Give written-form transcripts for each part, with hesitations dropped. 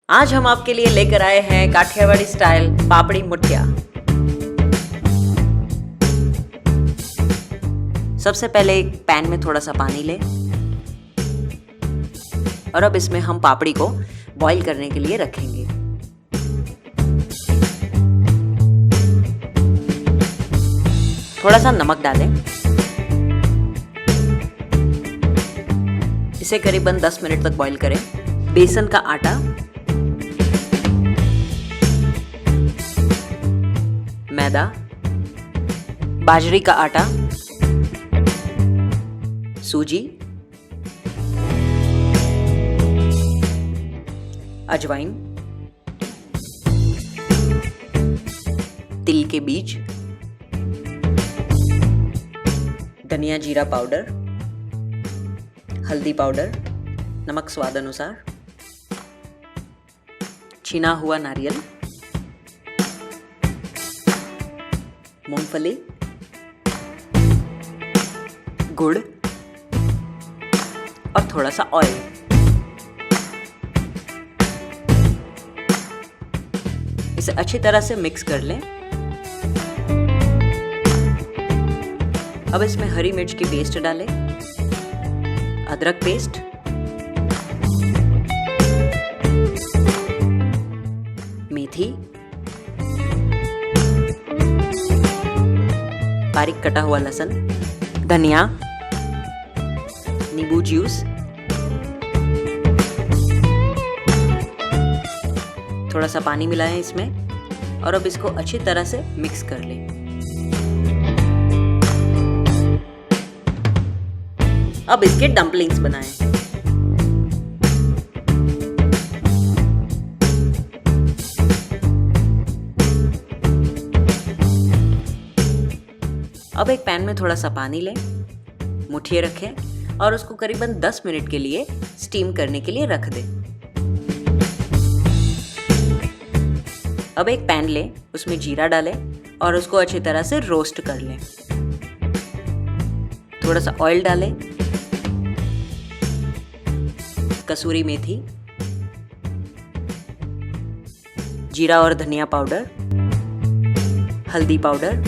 आज हम आपके लिए लेकर आए हैं काठियावाड़ी स्टाइल पापड़ी मुठिया। सबसे पहले एक पैन में थोड़ा सा पानी लें और अब इसमें हम पापड़ी को बॉईल करने के लिए रखेंगे। थोड़ा सा नमक डालें। इसे करीबन 10 मिनट तक बॉईल करें। बेसन का आटा, मैदा, बाजरी का आटा, सूजी, अजवाइन, तिल के बीज, धनिया जीरा पाउडर, हल्दी पाउडर, नमक स्वाद अनुसार, छिना हुआ नारियल, मूंगफली, गुड़ और थोड़ा सा ऑयल। इसे अच्छी तरह से मिक्स कर लें। अब इसमें हरी मिर्च की पेस्ट डालें, अदरक पेस्ट, मेथी, बारीक कटा हुआ लहसुन, धनिया, नींबू जूस, थोड़ा सा पानी मिलाएं इसमें और अब इसको अच्छी तरह से मिक्स कर लें। अब इसके डम्पलिंग्स बनाएं। अब एक पैन में थोड़ा सा पानी लें, मुठिए रखें और उसको करीबन 10 मिनट के लिए स्टीम करने के लिए रख दें। अब एक पैन लें, उसमें जीरा डालें और उसको अच्छी तरह से रोस्ट कर लें। थोड़ा सा ऑयल डालें, कसूरी मेथी, जीरा और धनिया पाउडर, हल्दी पाउडर,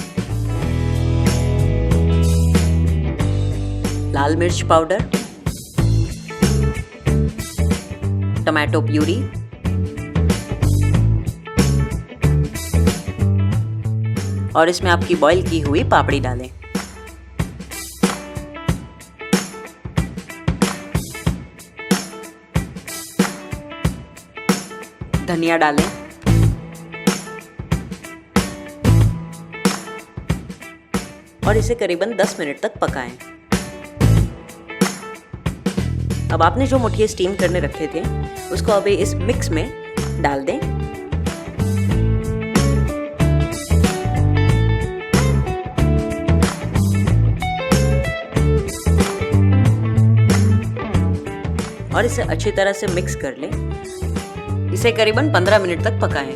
लाल मिर्च पाउडर, टमाटो प्यूरी, और इसमें आपकी बॉईल की हुई पापड़ी डालें। धनिया डालें, और इसे करीबन 10 मिनट तक पकाएं। अब आपने जो मुठिए स्टीम करने रखे थे उसको अभी इस मिक्स में डाल दें। और इसे अच्छी तरह से मिक्स कर लें। इसे करीबन 15 मिनट तक पकाएं।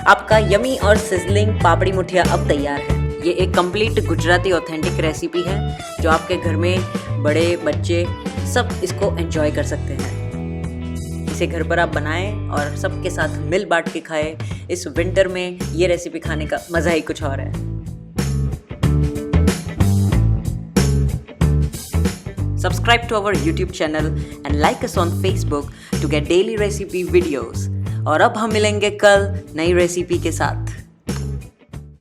आपका यमी और सिजलिंग पापड़ी मुठिया अब तैयार है। ये एक कंप्लीट गुजराती ऑथेंटिक रेसिपी है जो आपके घर में बड़े बच्चे सब इसको एंजॉय कर सकते हैं। इसे घर पर आप बनाएं और सबके साथ मिल बांट के खाएं। इस विंटर में ये रेसिपी खाने का मज़ा ही कुछ और है। Subscribe to our YouTube channel and like us on Facebook to get daily recipe videos। और अब हम मिलेंगे कल नई रेसिपी के साथ।